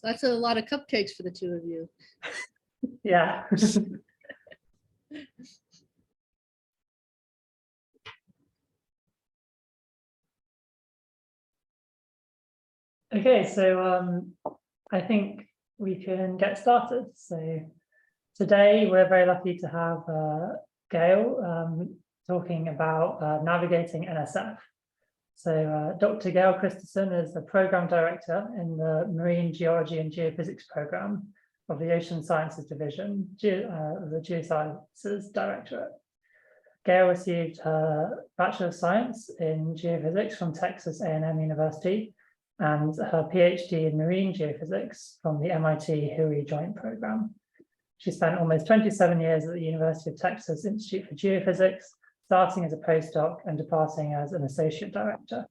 So that's a lot of cupcakes for the two of you. Yeah. Okay, so I think we can get started. So today we're very lucky to have Gail talking about navigating NSF. So Dr. Gail Christeson is the Program Director in the Marine Geology and Geophysics Program of the Ocean Sciences Division of the Geosciences Directorate. Gail received her Bachelor of Science in Geophysics from Texas A&M University and her PhD in Marine Geophysics from the MIT HUI Joint Program. She spent almost 27 years at the University of Texas Institute for Geophysics, starting as a postdoc and departing as an associate director.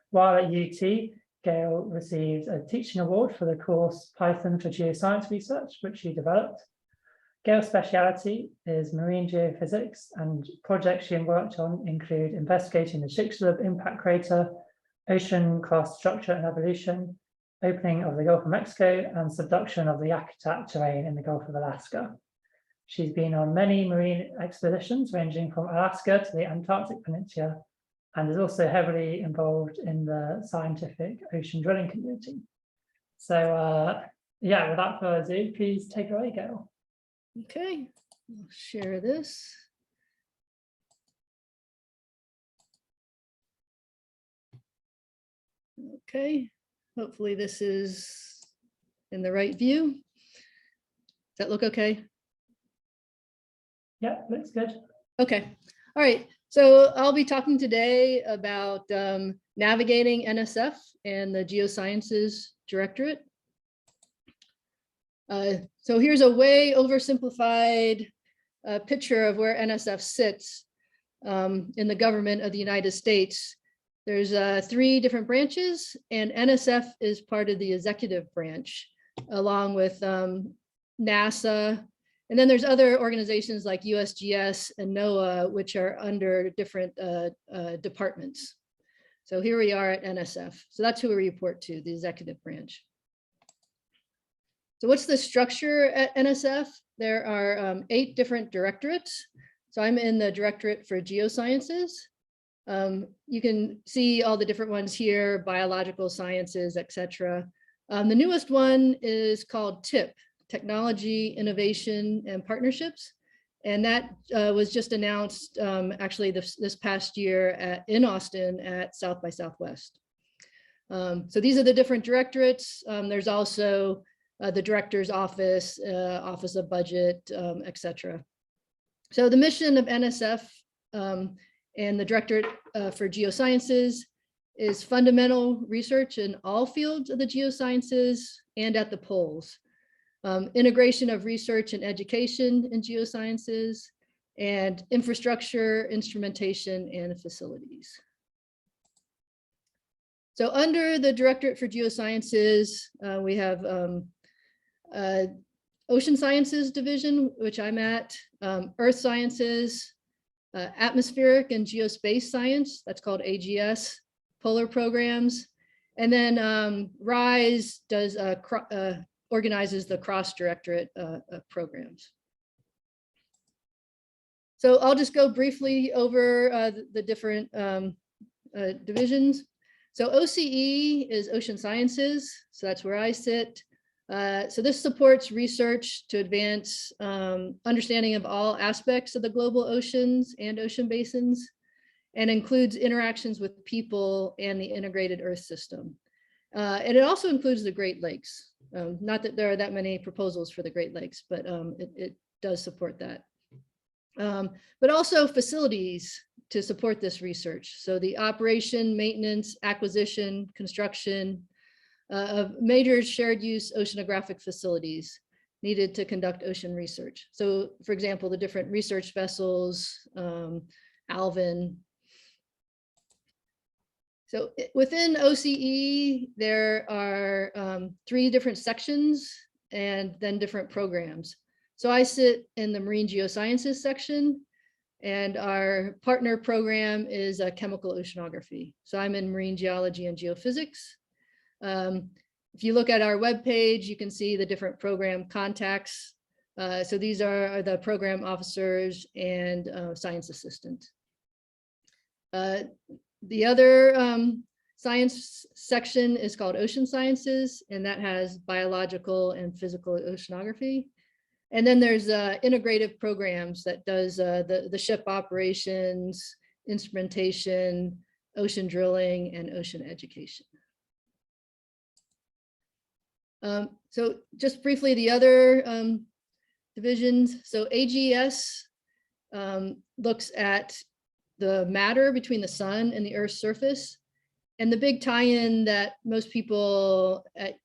While at UT, Gail received a teaching award for the course Python for Geoscience Research, which she developed. Gail's speciality is marine geophysics, and projects she worked on include investigating the Chicxulub impact crater, ocean crust structure and evolution, opening of the Gulf of Mexico, and subduction of the Yakutat terrain in the Gulf of Alaska. She's been on many marine expeditions ranging from Alaska to the Antarctic Peninsula, and is also heavily involved in the scientific ocean drilling community. So yeah, without further ado, please take it away, Gail. Okay, I'll share this. Okay, hopefully this is in the right view. Does that look okay? Yeah, looks good. Okay, all right. So I'll be talking today about navigating NSF and the Geosciences Directorate. So here's a way oversimplified picture of where NSF sits in the government of the United States. There's 3 different branches, and NSF is part of the executive branch, along with NASA. And then there's other organizations like USGS and NOAA, which are under different departments. So here we are at NSF. So that's who we report to, the executive branch. So what's the structure at NSF? There are 8 different directorates. So I'm in the Directorate for Geosciences. You can see all the different ones here, biological sciences, etc. The newest one is called TIP, Technology, Innovation, and Partnerships. And that was just announced actually this past year in Austin at South by Southwest. So these are the different directorates. There's also the Director's Office, Office of Budget, etc. So the mission of NSF and the Directorate for Geosciences is fundamental research in all fields of the geosciences and at the poles. Integration of research and education in geosciences, and infrastructure, instrumentation, and facilities. So under the Directorate for Geosciences, we have Ocean Sciences Division, which I'm at, Earth Sciences, Atmospheric and Geospace Science, that's called AGS, Polar Programs, and then RISE does organizes the cross-directorate programs. So I'll just go briefly over the different divisions. So OCE is Ocean Sciences, so that's where I sit. So this supports research to advance understanding of all aspects of the global oceans and ocean basins, and includes interactions with people and the integrated Earth system. And it also includes the Great Lakes. Not that there are that many proposals for the Great Lakes, but it does support that. But also facilities to support this research. So the operation, maintenance, acquisition, construction of major shared use oceanographic facilities needed to conduct ocean research. So for example, the different research vessels, Alvin. So within OCE, there are 3 different sections and then different programs. So I sit in the Marine Geosciences section, and our partner program is chemical oceanography. So I'm in marine geology and geophysics. If you look at our webpage, you can see the different program contacts. So these are the program officers and science assistant. The other science section is called Ocean Sciences, and that has biological and physical oceanography. And then there's integrative programs that does the ship operations, instrumentation, ocean drilling, and ocean education. So just briefly, the other divisions. So AGS looks at the matter between the sun and the Earth's surface. And the big tie-in that most people at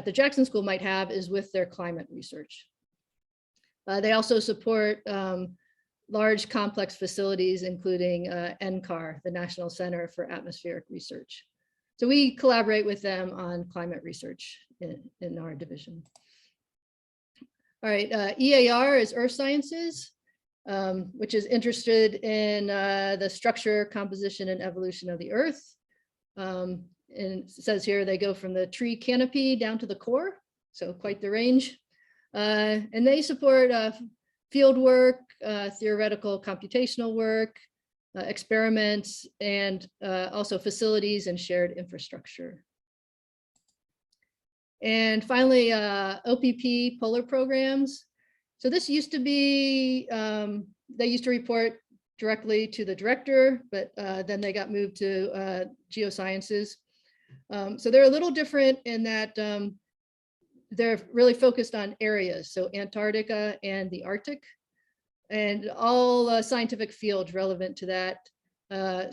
the Jackson School might have is with their climate research. They also support large complex facilities, including NCAR, the National Center for Atmospheric Research. So we collaborate with them on climate research in our division. All right, EAR is Earth Sciences, which is interested in the structure, composition, and evolution of the Earth. And it says here they go from the tree canopy down to the core, so quite the range. And they support field work, theoretical computational work, experiments, and also facilities and shared infrastructure. And finally, OPP polar programs. So this used to be, they used to report directly to the director, but then they got moved to Geosciences. So they're a little different in that they're really focused on areas, so Antarctica and the Arctic, and all scientific fields relevant to that.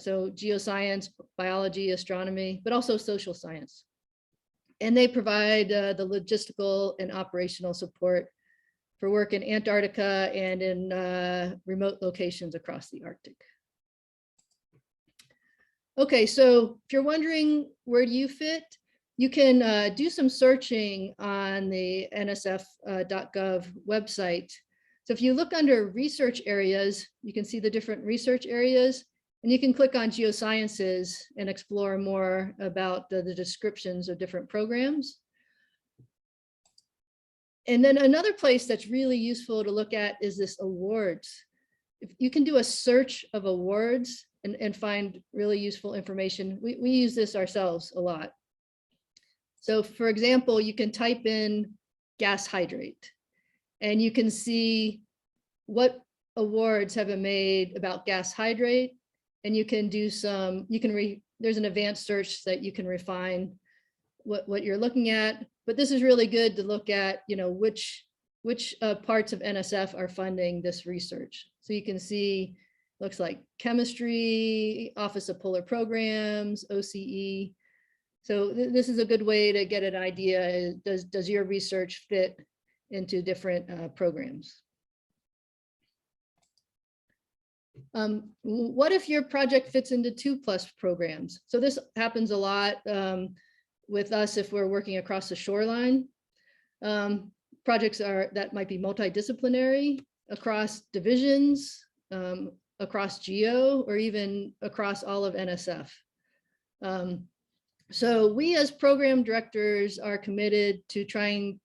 So geoscience, biology, astronomy, but also social science. And they provide the logistical and operational support for work in Antarctica and in remote locations across the Arctic. Okay, so if you're wondering where do you fit, you can do some searching on the nsf.gov website. So if you look under research areas, you can see the different research areas, and you can click on Geosciences and explore more about the descriptions of different programs. And then another place that's really useful to look at is this awards. If you can do a search of awards and find really useful information. We use this ourselves a lot. So for example, you can type in gas hydrate and you can see what awards have been made about gas hydrate, and you can do some, there's an advanced search that you can refine what you're looking at. But this is really good to look at, which parts of NSF are funding this research. So you can see, looks like chemistry, Office of Polar Programs, OCE. So this is a good way to get an idea. Does your research fit into different programs? What if your project fits into 2+ programs? So this happens a lot with us if we're working across the shoreline. Projects that might be multidisciplinary across divisions, across geo, or even across all of NSF. So we as program directors are committed to trying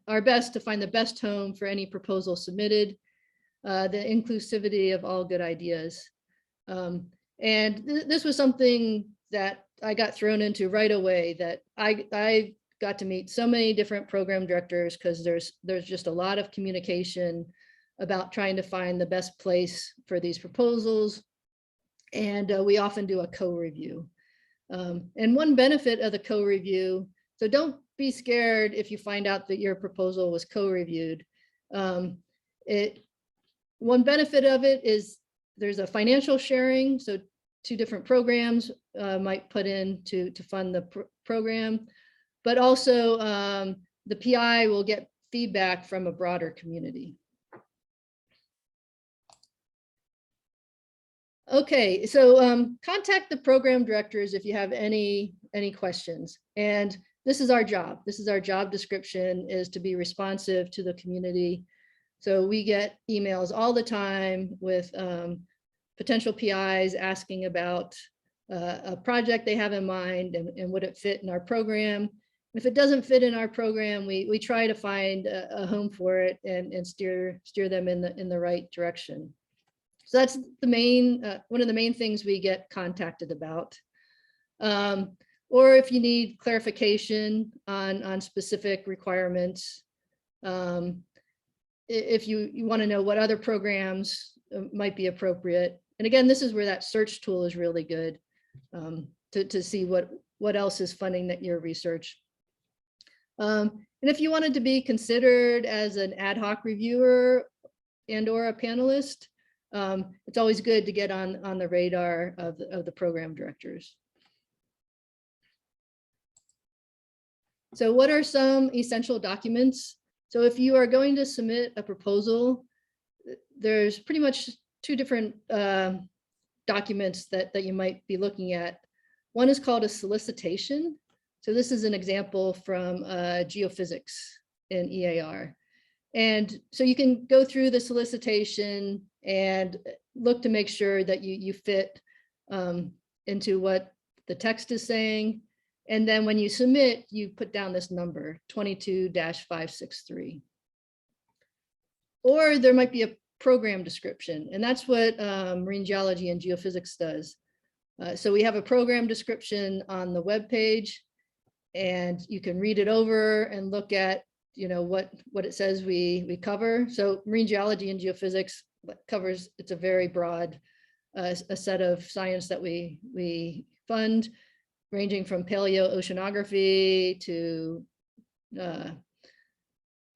our best to find the best home for any proposal submitted, the inclusivity of all good ideas. And this was something that I got thrown into right away, that I got to meet so many different program directors because there's just a lot of communication about trying to find the best place for these proposals. And we often do a co-review. And one benefit of the co-review, so don't be scared if you find out that your proposal was co-reviewed. One benefit of it is there's a financial sharing. So 2 different programs might put in to fund the program, but also the PI will get feedback from a broader community. Okay, so contact the program directors if you have any questions. And this is our job. This is our job description, is to be responsive to the community. So we get emails all the time with potential PIs asking about a project they have in mind and would it fit in our program. If it doesn't fit in our program, we try to find a home for it and steer them in the right direction. So that's the main one of the main things we get contacted about. Or if you need clarification on specific requirements, if you want to know what other programs might be appropriate. And again, this is where that search tool is really good to see what else is funding that your research. And if you wanted to be considered as an ad hoc reviewer and or a panelist, it's always good to get on the radar of the program directors. So what are some essential documents? So if you are going to submit a proposal, there's pretty much two different documents that you might be looking at. One is called a solicitation. So this is an example from Geophysics in EAR. And so you can go through the solicitation and look to make sure that you fit into what the text is saying. And then when you submit, you put down this number 22-563. Or there might be a program description, and that's what marine geology and geophysics does. So we have a program description on the web page, and you can read it over and look at what it says we cover. So marine geology and geophysics covers, it's a very broad a set of science that we fund, ranging from paleoceanography to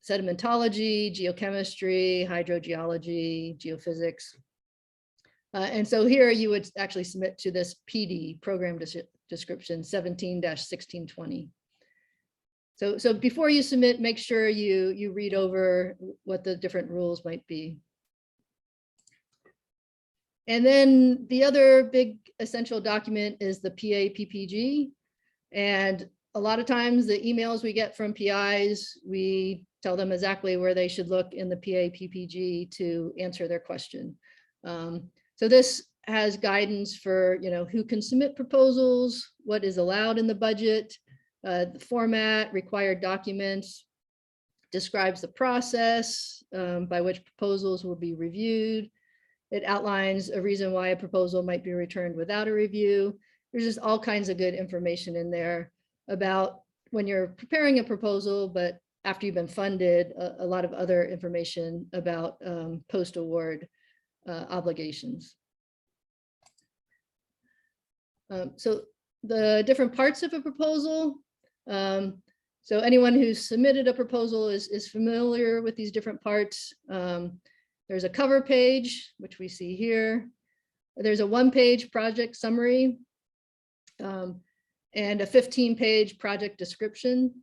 sedimentology, geochemistry, hydrogeology, geophysics. And so here you would actually submit to this PD program description 17-1620. So before you submit, make sure you read over what the different rules might be. And then the other big essential document is the PA-PPG. And a lot of times the emails we get from PIs, we tell them exactly where they should look in the PA-PPG to answer their question. So this has guidance for who can submit proposals, what is allowed in the budget, the format, required documents, describes the process by which proposals will be reviewed. It outlines a reason why a proposal might be returned without a review. There's just all kinds of good information in there about when you're preparing a proposal, but after you've been funded, a lot of other information about post-award obligations. So the different parts of a proposal. So anyone who's submitted a proposal is familiar with these different parts. There's a cover page, which we see here. There's a one-page project summary and a 15-page project description.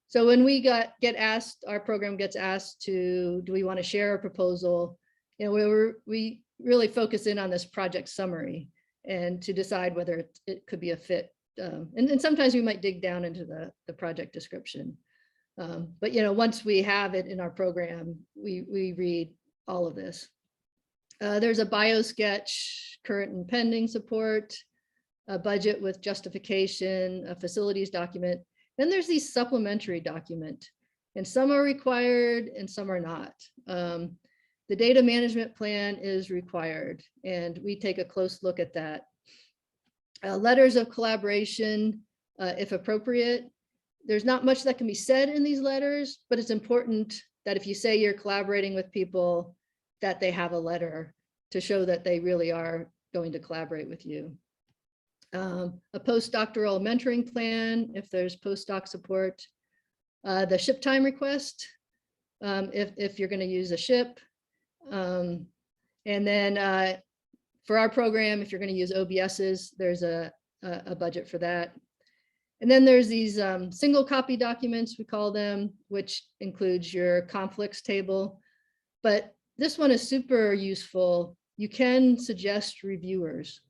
So when we get asked, our program gets asked do we want to share a proposal? We really focus in on this project summary and to decide whether it could be a fit. And sometimes we might dig down into the project description. But once we have it in our program, we read all of this. There's a bio sketch, current and pending support, a budget with justification, a facilities document. Then there's these supplementary document, and some are required and some are not. The data management plan is required, and we take a close look at that. Letters of collaboration, if appropriate. There's not much that can be said in these letters, but it's important that if you say you're collaborating with people, that they have a letter to show that they really are going to collaborate with you. A postdoctoral mentoring plan, if there's postdoc support. The ship time request, if you're going to use a ship. And then for our program, if you're going to use OBSs, there's a budget for that. And then there's these single copy documents, we call them, which includes your conflicts table. But this one is super useful. You can suggest reviewers.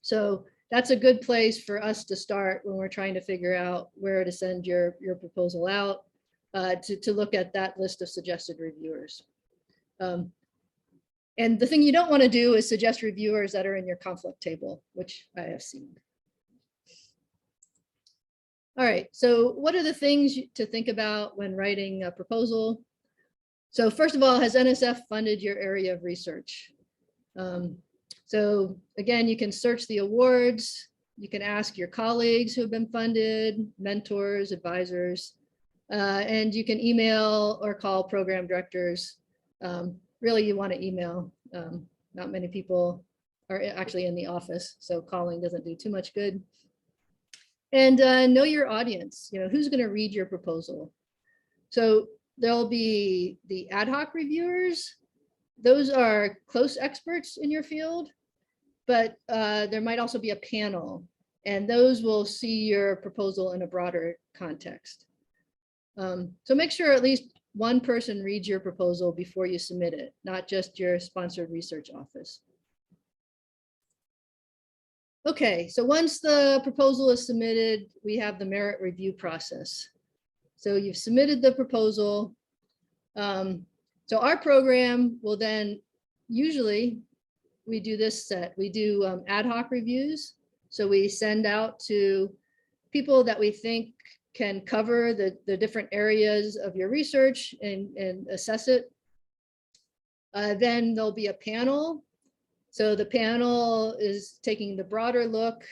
So that's a good place for us to start when we're trying to figure out where to send your proposal out, to look at that list of suggested reviewers. And the thing you don't want to do is suggest reviewers that are in your conflict table, which I have seen. All right, so what are the things to think about when writing a proposal? So first of all, has NSF funded your area of research? So again, you can search the awards, you can ask your colleagues who have been funded, mentors, advisors, and you can email or call program directors. Really, you want to email. Not many people are actually in the office, so calling doesn't do too much good. And know your audience, who's going to read your proposal. So there'll be the ad hoc reviewers. Those are close experts in your field, but there might also be a panel, and those will see your proposal in a broader context. So make sure at least one person reads your proposal before you submit it, not just your sponsored research office. Okay, so once the proposal is submitted, we have the merit review process. So you've submitted the proposal. So our program will then, usually we do this set, we do ad hoc reviews. So we send out to people that we think can cover the different areas of your research and assess it. Then there'll be a panel. So the panel is taking the broader look.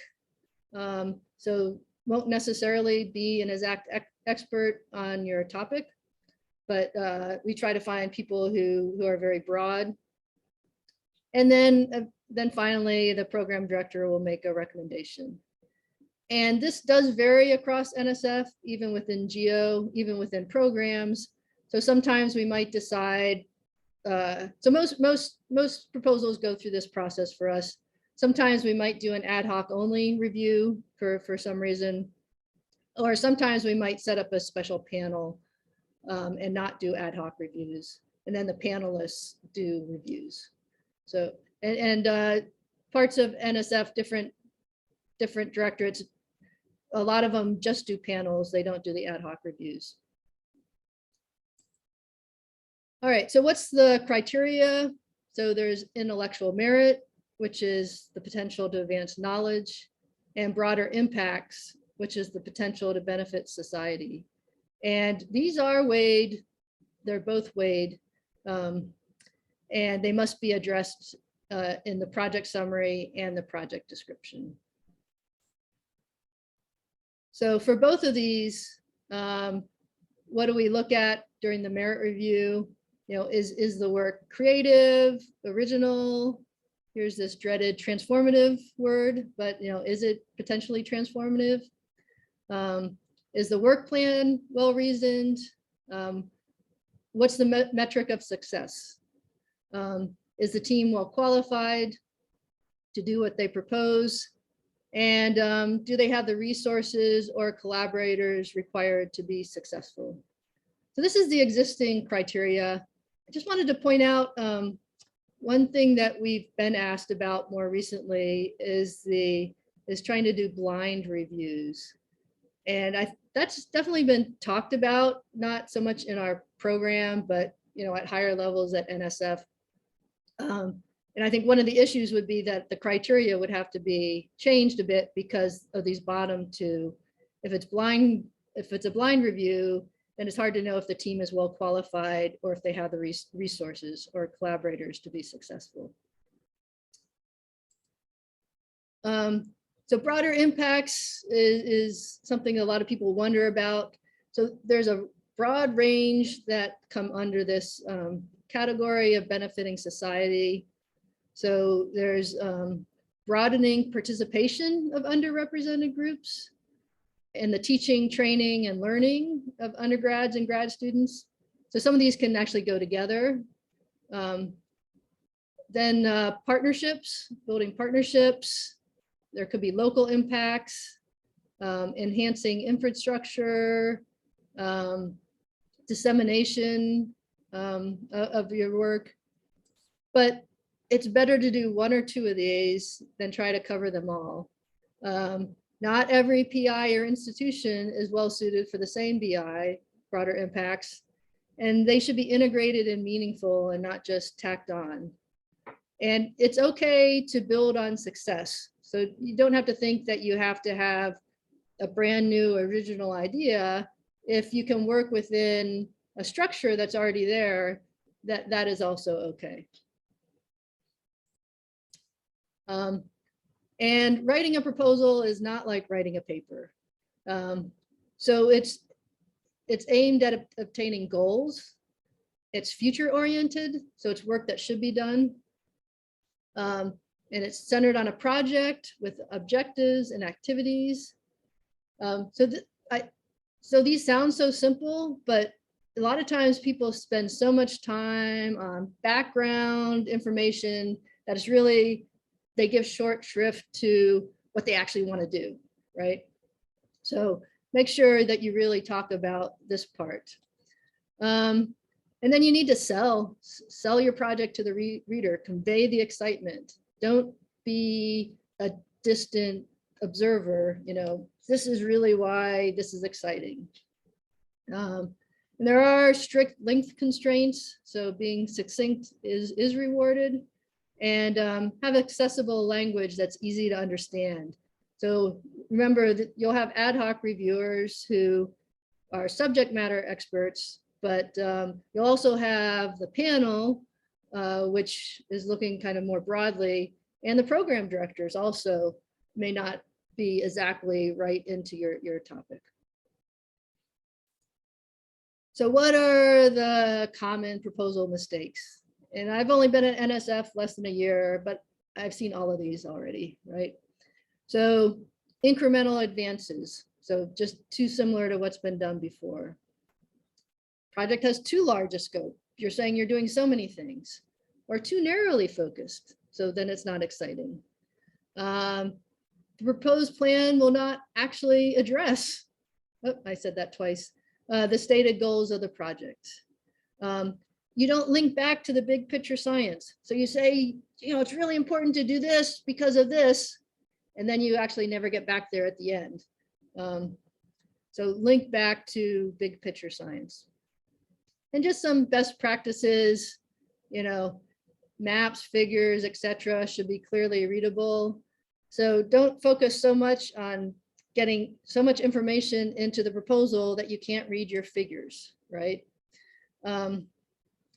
So won't necessarily be an exact expert on your topic, but we try to find people who are very broad. And then finally, the program director will make a recommendation. And this does vary across NSF, even within Geo, even within programs. So sometimes we might decide, so most proposals go through this process for us. Sometimes we might do an ad hoc only review for some reason, or sometimes we might set up a special panel and not do ad hoc reviews. And then the panelists do reviews. So, and parts of NSF, different directorates, a lot of them just do panels. They don't do the ad hoc reviews. All right, so what's the criteria? So there's intellectual merit, which is the potential to advance knowledge, and broader impacts, which is the potential to benefit society. And these are weighed, they're both weighed, and they must be addressed in the project summary and the project description. So for both of these, what do we look at during the merit review? Is the work creative, original? Here's this dreaded transformative word, but is it potentially transformative? Is the work plan well-reasoned? What's the metric of success? Is the team well qualified to do what they propose? And do they have the resources or collaborators required to be successful? So this is the existing criteria. I just wanted to point out one thing that we've been asked about more recently is trying to do blind reviews. And that's definitely been talked about, not so much in our program, but at higher levels at NSF. And I think one of the issues would be that the criteria would have to be changed a bit because of these bottom two. If it's a blind review, then it's hard to know if the team is well qualified or if they have the resources or collaborators to be successful. So broader impacts is something a lot of people wonder about. So there's a broad range that come under this category of benefiting society. So there's broadening participation of underrepresented groups and the teaching, training, and learning of undergrads and grad students. So some of these can actually go together. Then partnerships, building partnerships. There could be local impacts, enhancing infrastructure, dissemination of your work. But it's better to do one or two of these than try to cover them all. Not every PI or institution is well suited for the same BI, broader impacts, and they should be integrated and meaningful and not just tacked on. And it's okay to build on success. So you don't have to think that you have to have a brand new original idea, if you can work within a structure that's already there, that is also okay. And writing a proposal is not like writing a paper. So it's aimed at obtaining goals. It's future oriented, so it's work that should be done. And it's centered on a project with objectives and activities. So these sound so simple, but a lot of times people spend so much time on background information that is really, they give short shrift to what they actually want to do, right? So make sure that you really talk about this part. And then you need to sell your project to the reader, convey the excitement. Don't be a distant observer, you know, this is really why this is exciting. And there are strict length constraints, so being succinct is rewarded, and have accessible language that's easy to understand. So remember that you'll have ad hoc reviewers who are subject matter experts, but you'll also have the panel, which is looking kind of more broadly, and the program directors also may not be exactly right into your topic. So what are the common proposal mistakes? And I've only been at NSF less than a year, but I've seen all of these already, right? So incremental advances. So just too similar to what's been done before. Project has too large a scope. You're saying you're doing so many things, or too narrowly focused. So then it's not exciting. The proposed plan will not actually address, oh, I said that twice, the stated goals of the project. You don't link back to the big picture science. So you say, you know, it's really important to do this because of this, and then you actually never get back there at the end. So link back to big picture science. And just some best practices, you know, maps, figures, etc. should be clearly readable. So don't focus so much on getting so much information into the proposal that you can't read your figures, right?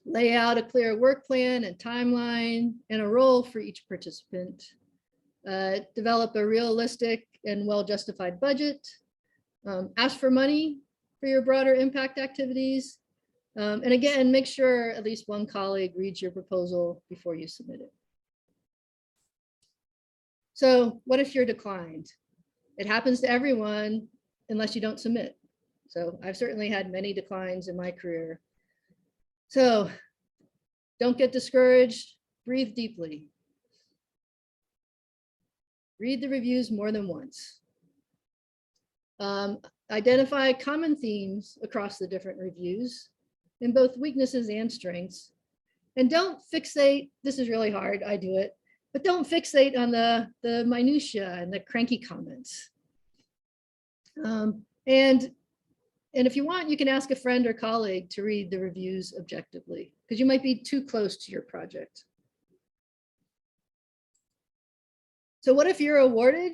Lay out a clear work plan and timeline and a role for each participant. Develop a realistic and well-justified budget. Ask for money for your broader impact activities. And again, make sure at least one colleague reads your proposal before you submit it. So what if you're declined? It happens to everyone unless you don't submit. So I've certainly had many declines in my career. So don't get discouraged, breathe deeply. Read the reviews more than once. Identify common themes across the different reviews in both weaknesses and strengths. And don't fixate, this is really hard, I do it, but don't fixate on the minutia and the cranky comments. And if you want, you can ask a friend or colleague to read the reviews objectively, because you might be too close to your project. So what if you're awarded?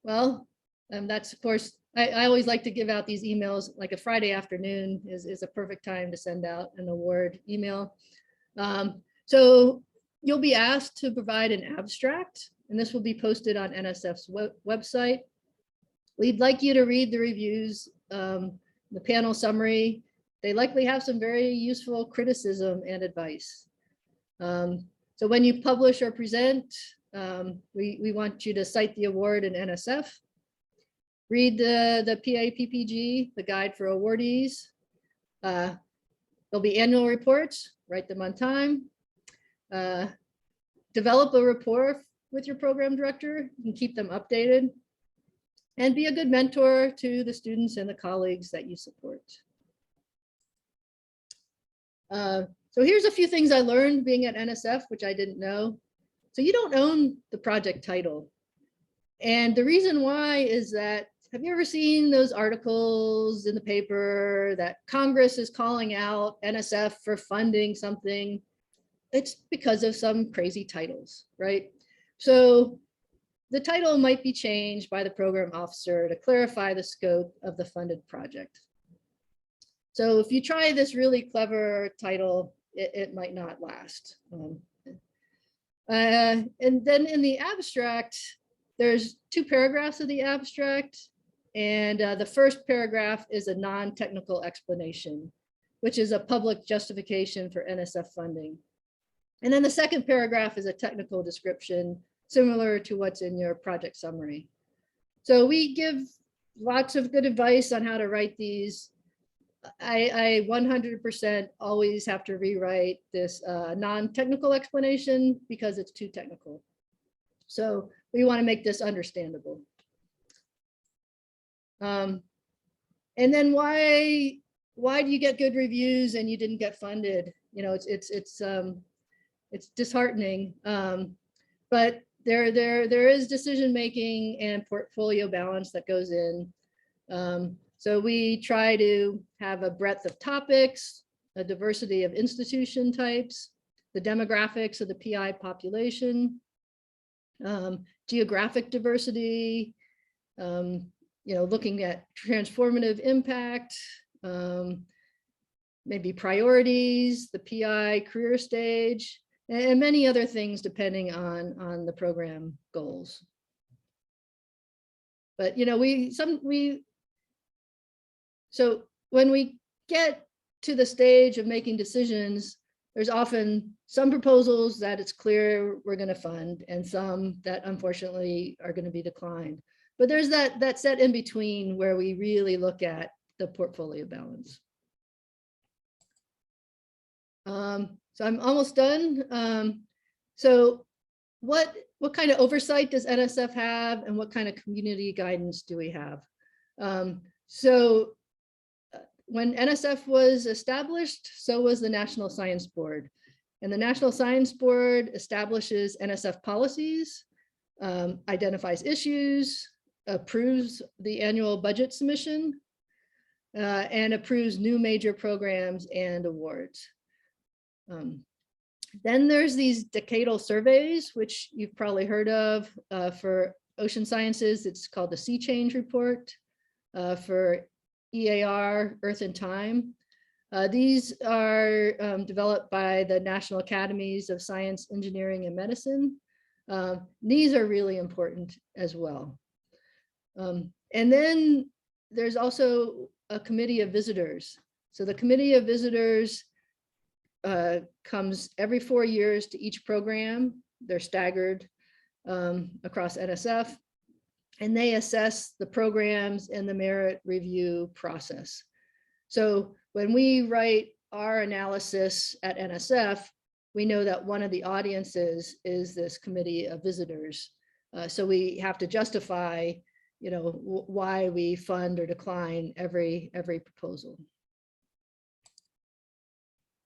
Well, that's of course, I always like to give out these emails, like a Friday afternoon is a perfect time to send out an award email. So you'll be asked to provide an abstract, and this will be posted on NSF's website. We'd like you to read the reviews, the panel summary. They likely have some very useful criticism and advice. So when you publish or present, we want you to cite the award in NSF. Read the PAPPG, the guide for awardees. There'll be annual reports, write them on time. Develop a rapport with your program director and keep them updated. And be a good mentor to the students and the colleagues that you support. So here's a few things I learned being at NSF, which I didn't know. So you don't own the project title. And the reason why is that, have you ever seen those articles in the paper that Congress is calling out NSF for funding something? It's because of some crazy titles, right? So the title might be changed by the program officer to clarify the scope of the funded project. So if you try this really clever title, it might not last. And then in the abstract, there's 2 paragraphs of the abstract. And the first paragraph is a non-technical explanation, which is a public justification for NSF funding. And then the second paragraph is a technical description, similar to what's in your project summary. So we give lots of good advice on how to write these. I 100% always have to rewrite this non-technical explanation because it's too technical. So we want to make this understandable. And then why do you get good reviews and you didn't get funded? You know, it's disheartening. But there is decision making and portfolio balance that goes in. So we try to have a breadth of topics, a diversity of institution types, the demographics of the PI population, geographic diversity, you know, looking at transformative impact, maybe priorities, the PI career stage, and many other things depending on the program goals. But you know, so when we get to the stage of making decisions, there's often some proposals that it's clear we're going to fund and some that unfortunately are going to be declined. But there's that set in between where we really look at the portfolio balance. So I'm almost done. So what kind of oversight does NSF have and what kind of community guidance do we have? So when NSF was established, so was the National Science Board. And the National Science Board establishes NSF policies, identifies issues, approves the annual budget submission, and approves new major programs and awards. Then there's these decadal surveys, which you've probably heard of. For ocean sciences, it's called the Sea Change Report. For EAR, Earth and Time. These are developed by the National Academies of Science, Engineering, and Medicine. These are really important as well. And then there's also a committee of visitors. So the committee of visitors comes every 4 years to each program. They're staggered across NSF. And they assess the programs and the merit review process. So when we write our analysis at NSF, we know that one of the audiences is this committee of visitors. So we have to justify, you know, why we fund or decline every proposal.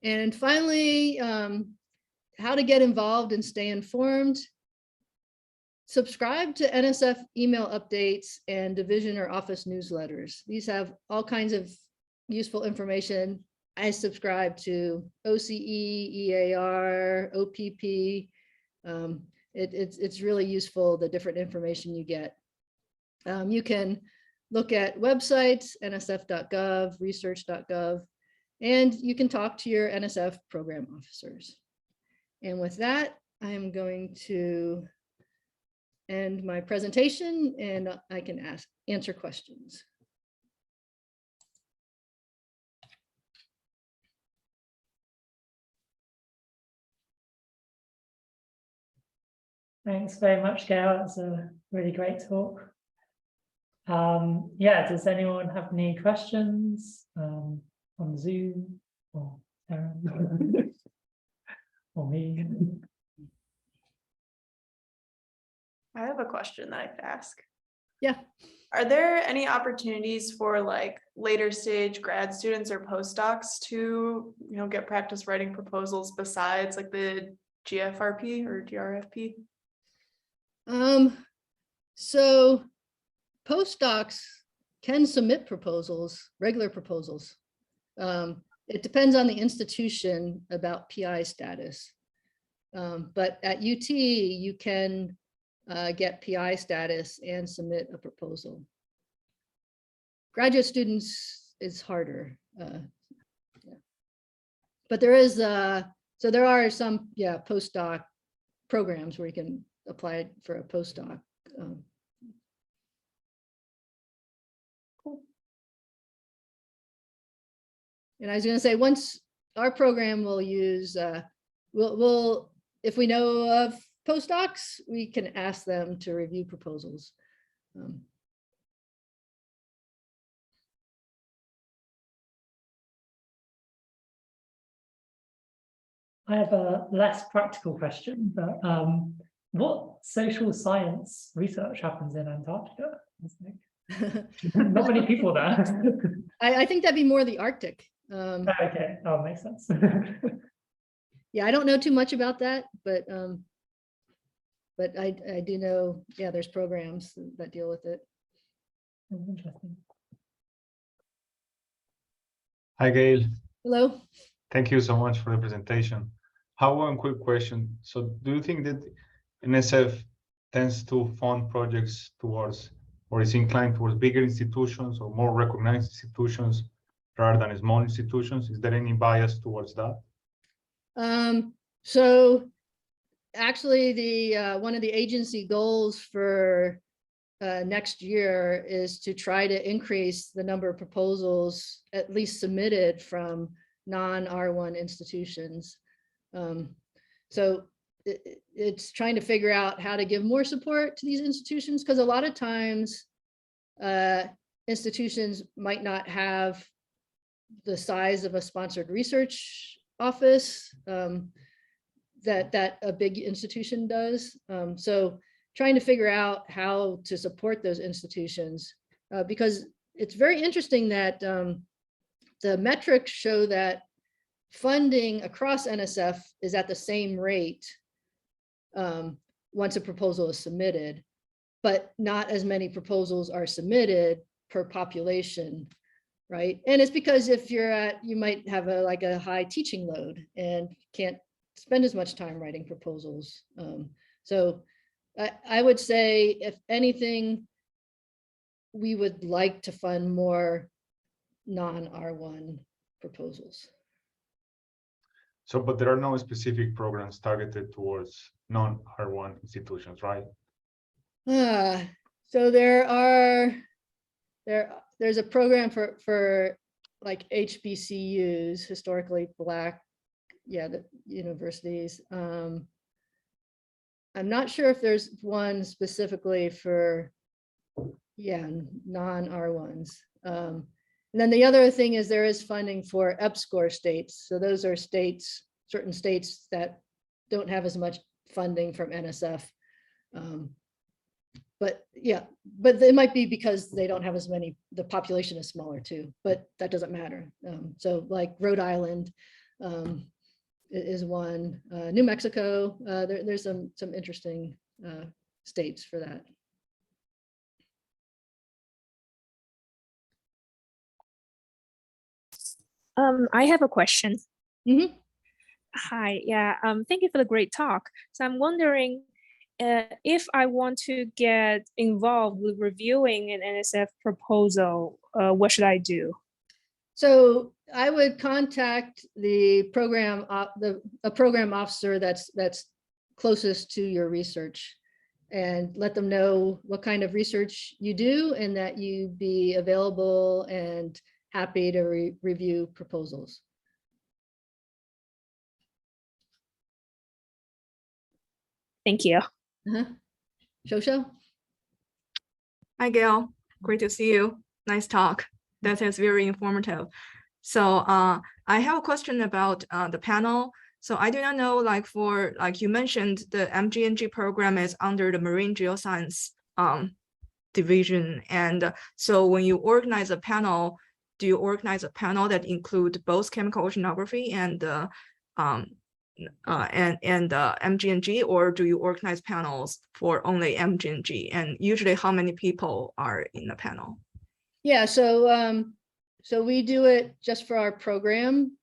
And finally, how to get involved and stay informed. Subscribe to NSF email updates and division or office newsletters. These have all kinds of useful information. I subscribe to OCE, EAR, OPP. It's really useful, the different information you get. You can look at websites, nsf.gov, research.gov, and you can talk to your NSF program officers. And with that, I'm going to end my presentation and I can answer questions. Thanks very much, Gail. That's a really great talk. Yeah, does anyone have any questions on Zoom or Aaron or me? I have a question that I could ask. Yeah. Are there any opportunities for like later stage grad students or postdocs to, you know, get practice writing proposals besides like the GFRP or GRFP? So postdocs can submit proposals, regular proposals. It depends on the institution about PI status. But at UT, you can get PI status and submit a proposal. Graduate students is harder. Yeah. But there is, so there are some, postdoc programs where you can apply for a postdoc. Cool. And I was going to say, once our program will use, we'll if we know of postdocs, we can ask them to review proposals. I have a less practical question, but what social science research happens in Antarctica? Not many people there. I think that'd be more the Arctic. Okay, that makes sense. Yeah, I don't know too much about that, but I do know, there's programs that deal with it. Interesting. Hi, Gail. Hello. Thank you so much for the presentation. Have one quick question. So do you think that NSF tends to fund projects towards, or is inclined towards bigger institutions or more recognized institutions rather than small institutions? Is there any bias towards that? So actually the one of the agency goals for next year is to try to increase the number of proposals at least submitted from non-R1 institutions. So it's trying to figure out how to give more support to these institutions, because a lot of times institutions might not have the size of a sponsored research office that a big institution does. So trying to figure out how to support those institutions, because it's very interesting that the metrics show that funding across NSF is at the same rate once a proposal is submitted, but not as many proposals are submitted per population, right? And it's because if you're at, you might have like a high teaching load and can't spend as much time writing proposals. So I would say, if anything, we would like to fund more non-R1 proposals. So, but there are no specific programs targeted towards non-R1 institutions, right? So there's a program for like HBCUs, historically Black, the universities. I'm not sure if there's one specifically for, non-R1s. And then the other thing is there is funding for EPSCoR states. So those are states, certain states that don't have as much funding from NSF. But it might be because they don't have as many, the population is smaller too, but that doesn't matter. So like Rhode Island is one, New Mexico, there's some interesting states for that. I have a question. Mm-hmm. Hi, thank you for the great talk. So I'm wondering if I want to get involved with reviewing an NSF proposal, what should I do? So I would contact the program, a program officer that's closest to your research, and let them know what kind of research you do and that you be available and happy to review proposals. Thank you. Shosho? Hi, Gail. Great to see you. Nice talk. That is very informative. So I have a question about the panel. So I do not know, like you mentioned, the MGNG program is under the Marine Geoscience division. And so when you organize a panel, do you organize a panel that include both chemical oceanography and MGNG, or do you organize panels for only MGNG? And usually how many people are in the panel? Yeah, so we do it just for our program.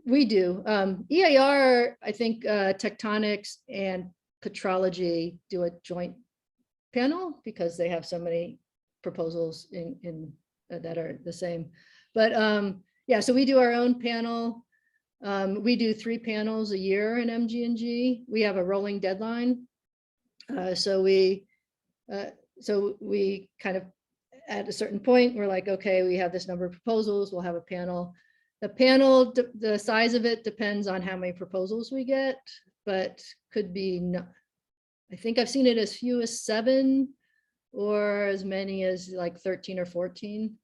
We do. EAR, I think tectonics and petrology do a joint panel because they have so many proposals in that are the same. But yeah, so we do our own panel. We do 3 panels a year in MG&G. We have a rolling deadline. So we kind of, at a certain point, we're like, okay, we have this number of proposals, we'll have a panel. The panel, the size of it depends on how many proposals we get, but could be, I think I've seen it as few as 7 or as many as like 13 or 14.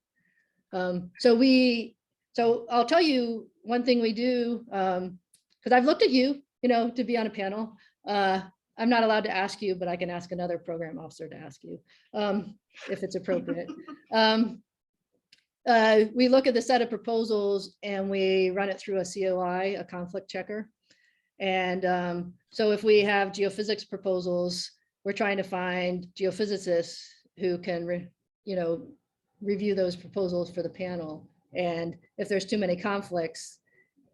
So I'll tell you one thing we do, because I've looked at you, to be on a panel. I'm not allowed to ask you, but I can ask another program officer to ask you if it's appropriate. We look at the set of proposals and we run it through a COI, a conflict checker. And so if we have geophysics proposals, we're trying to find geophysicists who can, review those proposals for the panel. And if there's too many conflicts,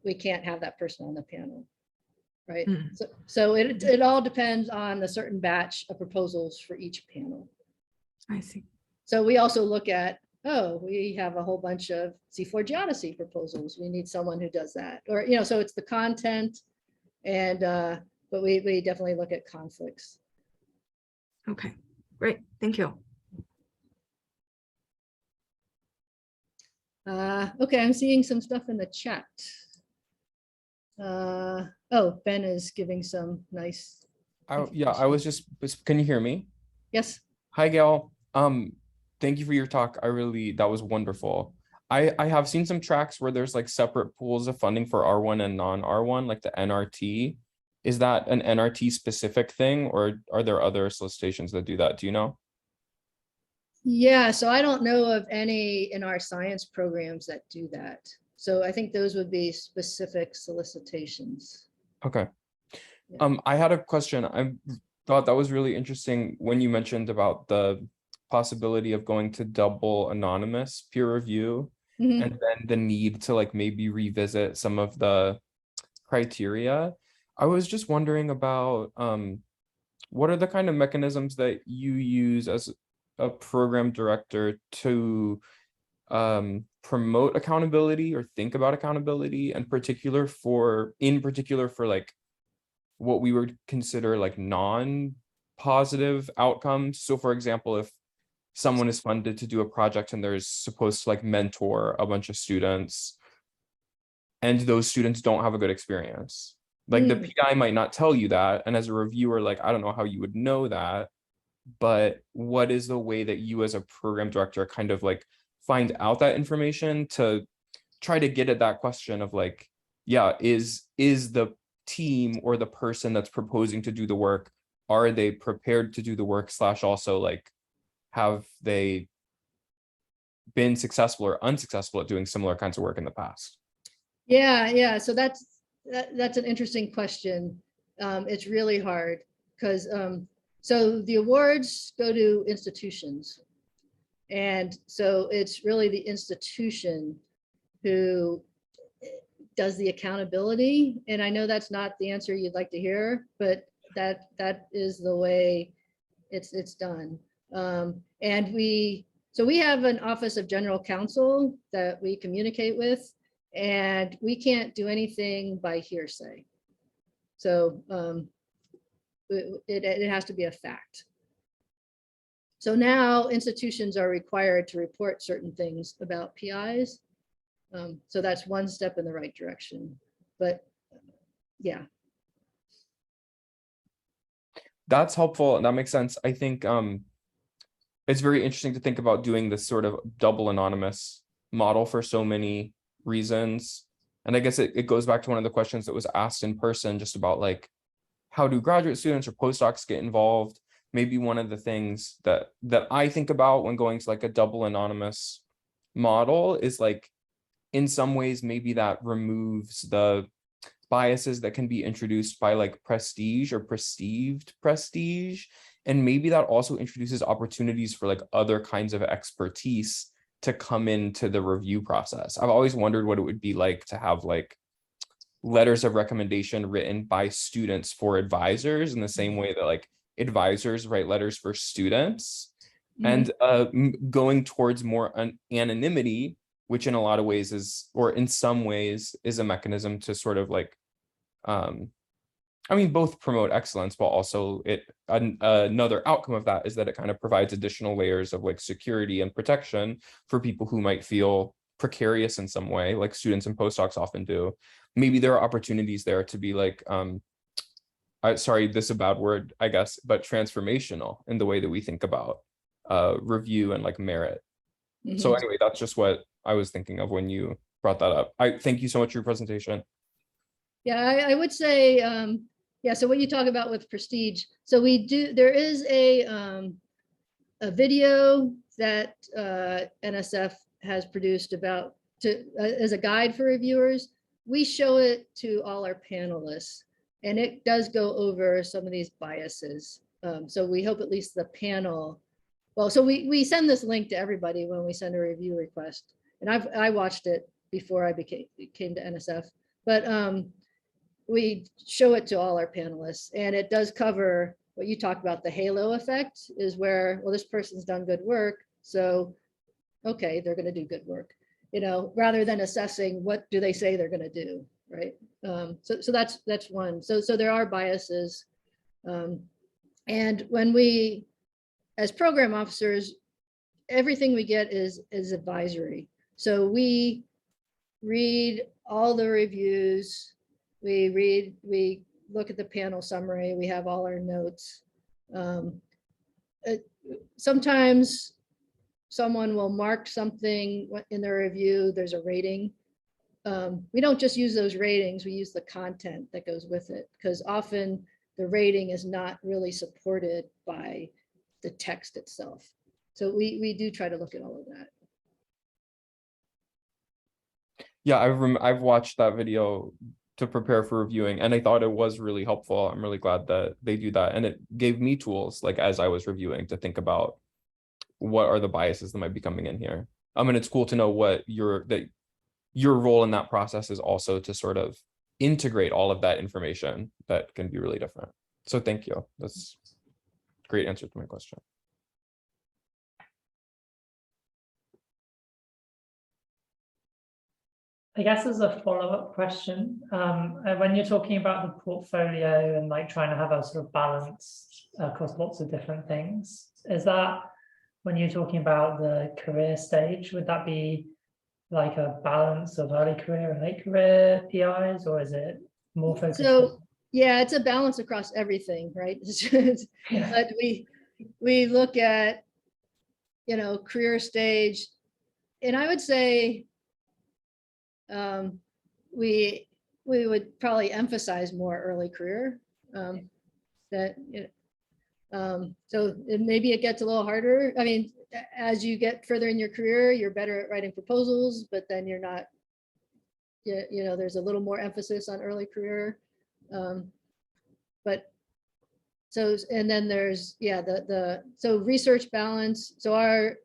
we can't have that person on the panel. Right. So it all depends on a certain batch of proposals for each panel. I see. So we also look at, we have a whole bunch of seafloor geodesy proposals. We need someone who does that. Or, so it's the content and, but we definitely look at conflicts. Okay, great. Thank you. Okay, I'm seeing some stuff in the chat. Ben is giving some nice. Yeah, I was just, can you hear me? Yes. Hi, Gail. Thank you for your talk. That was wonderful. I have seen some tracks where there's like separate pools of funding for R1 and non-R1, like the NRT. Is that an NRT specific thing, or are there other solicitations that do that? Do you know? Yeah, so I don't know of any in our science programs that do that. So I think those would be specific solicitations. Okay. Yeah. I had a question. I thought that was really interesting when you mentioned about the possibility of going to double anonymous peer review, Mhm. and then the need to like maybe revisit some of the criteria. I was just wondering about what are the kind of mechanisms that you use as a program director to promote accountability or think about accountability, and in particular for like what we would consider like non-positive outcomes. So for example, if someone is funded to do a project and they're supposed to like mentor a bunch of students and those students don't have a good experience, like the PI might not tell you that, and as a reviewer, like I don't know how you would know that, but what is the way that you as a program director kind of like find out that information to try to get at that question of like, yeah, is the team or the person that's proposing to do the work, are they prepared to do the work, / also like, have they been successful or unsuccessful at doing similar kinds of work in the past? Yeah. So that's an interesting question. It's really hard because so the awards go to institutions. And so it's really the institution who does the accountability. And I know that's not the answer you'd like to hear, but that is the way it's done. And we have an Office of General Counsel that we communicate with, and we can't do anything by hearsay. So it has to be a fact. So now institutions are required to report certain things about PIs. So that's one step in the right direction. But yeah. That's helpful, and that makes sense. I think it's very interesting to think about doing this sort of double anonymous model for so many reasons. And I guess it goes back to one of the questions that was asked in person, just about like, how do graduate students or postdocs get involved? Maybe one of the things that I think about when going to like a double anonymous model is like, in some ways, maybe that removes the biases that can be introduced by like prestige or perceived prestige. And maybe that also introduces opportunities for like other kinds of expertise to come into the review process. I've always wondered what it would be like to have like letters of recommendation written by students for advisors in the same way that like advisors write letters for students, and going towards more anonymity, which in a lot of ways is, or in some ways is a mechanism to sort of like, I mean, both promote excellence, but also another outcome of that is that it kind of provides additional layers of like security and protection for people who might feel precarious in some way, like students and postdocs often do. Maybe there are opportunities there to be like, sorry, this is a bad word, I guess, but transformational in the way that we think about review and like merit. So anyway, that's just what I was thinking of when you brought that up. I thank you so much for your presentation. Yeah, I would say, yeah, so what you talk about with prestige. So there is a video that NSF has produced about as a guide for reviewers. We show it to all our panelists, and it does go over some of these biases. So we hope at least the panel, well, so we send this link to everybody when we send a review request. And I watched it before I came to NSF, but we show it to all our panelists, and it does cover what you talk about. The halo effect is where, well, this person's done good work, so okay, they're going to do good work, you know, rather than assessing what do they say they're going to do, right? So that's one. So there are biases, and when we, as program officers, everything we get is advisory. So we read all the reviews. We look at the panel summary, we have all our notes. Sometimes someone will mark something in their review, there's a rating. We don't just use those ratings, we use the content that goes with it, because often the rating is not really supported by the text itself. So we do try to look at all of that. Yeah, I've watched that video to prepare for reviewing, and I thought it was really helpful. I'm really glad that they do that, and it gave me tools like as I was reviewing to think about what are the biases that might be coming in here. And it's cool to know what your role in that process is also to sort of integrate all of that information that can be really different. So thank you. That's a great answer to my question. I guess as a follow-up question, when you're talking about the portfolio and like trying to have a sort of balance across lots of different things, is that when you're talking about the career stage, would that be like a balance of early career and late career PIs, or is it more focused? So yeah, it's a balance across everything, right? Yeah. But we look at, you know, career stage, and I would say we would probably emphasize more early career. That so maybe it gets a little harder. I mean, as you get further in your career, you're better at writing proposals, but then you're not. You know, there's a little more emphasis on early career. But so, and then there's, yeah, so research balance. So our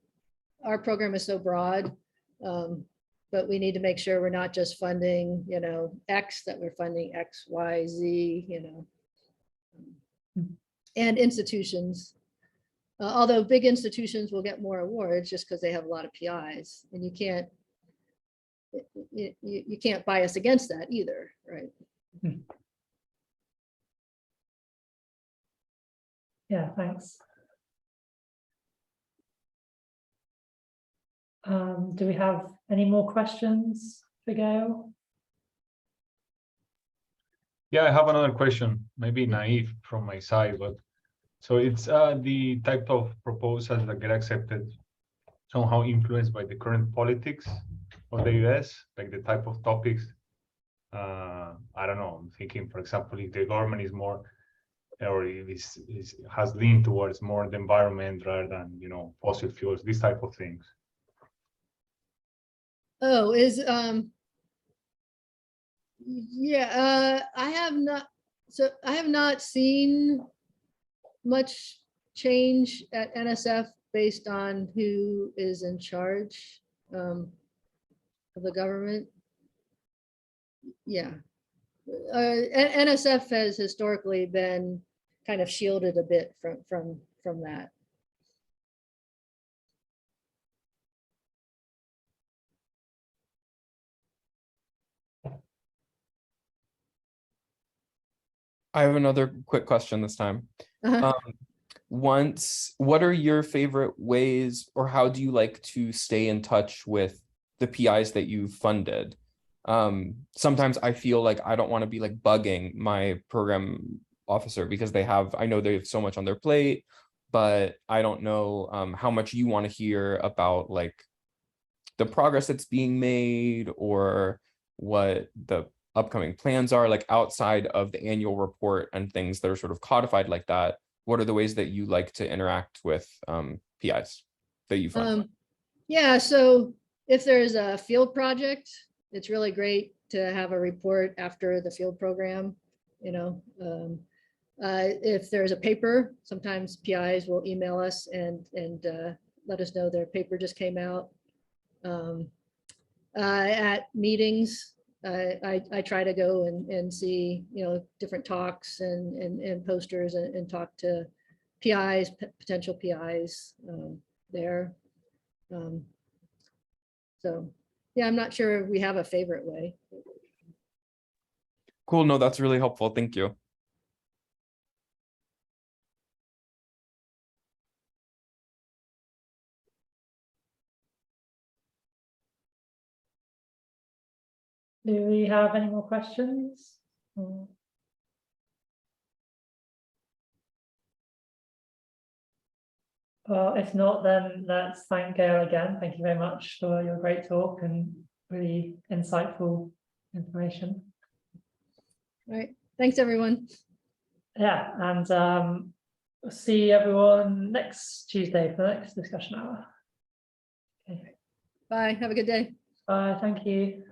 program is so broad, but we need to make sure we're not just funding, you know, X, that we're funding X, Y, Z, you know, and institutions. Although big institutions will get more awards just because they have a lot of PIs, and you can't bias against that either, right? Yeah, thanks. Do we have any more questions for Gail? Yeah, I have another question, maybe naive from my side, but so it's the type of proposals that get accepted somehow influenced by the current politics of the US, like the type of topics. I don't know, I'm thinking, for example, if the government is more, or has leaned towards more the environment rather than, you know, fossil fuels, these type of things. Oh, yeah, I have not seen much change at NSF based on who is in charge of the government. Yeah. NSF has historically been kind of shielded a bit from that. I have another quick question this time. Uh-huh. What are your favorite ways, or how do you like to stay in touch with the PIs that you funded? Sometimes I feel like I don't want to be like bugging my program officer because I know they have so much on their plate, but I don't know how much you want to hear about like the progress that's being made or what the upcoming plans are, like outside of the annual report and things that are sort of codified like that. What are the ways that you like to interact with PIs that you fund? Yeah, so if there's a field project, it's really great to have a report after the field program, you know. If there's a paper, sometimes PIs will email us and let us know their paper just came out. At meetings, I try to go and see, you know, different talks and posters and talk to PIs, potential PIs there. So yeah, I'm not sure we have a favorite way. Cool, no, that's really helpful. Thank you. Do we have any more questions? Well, if not, then let's thank Gail again. Thank you very much for your great talk and really insightful information. All right, thanks everyone. Yeah, and we'll see everyone next Tuesday for the next discussion hour. Okay. Bye, have a good day. Bye, thank you.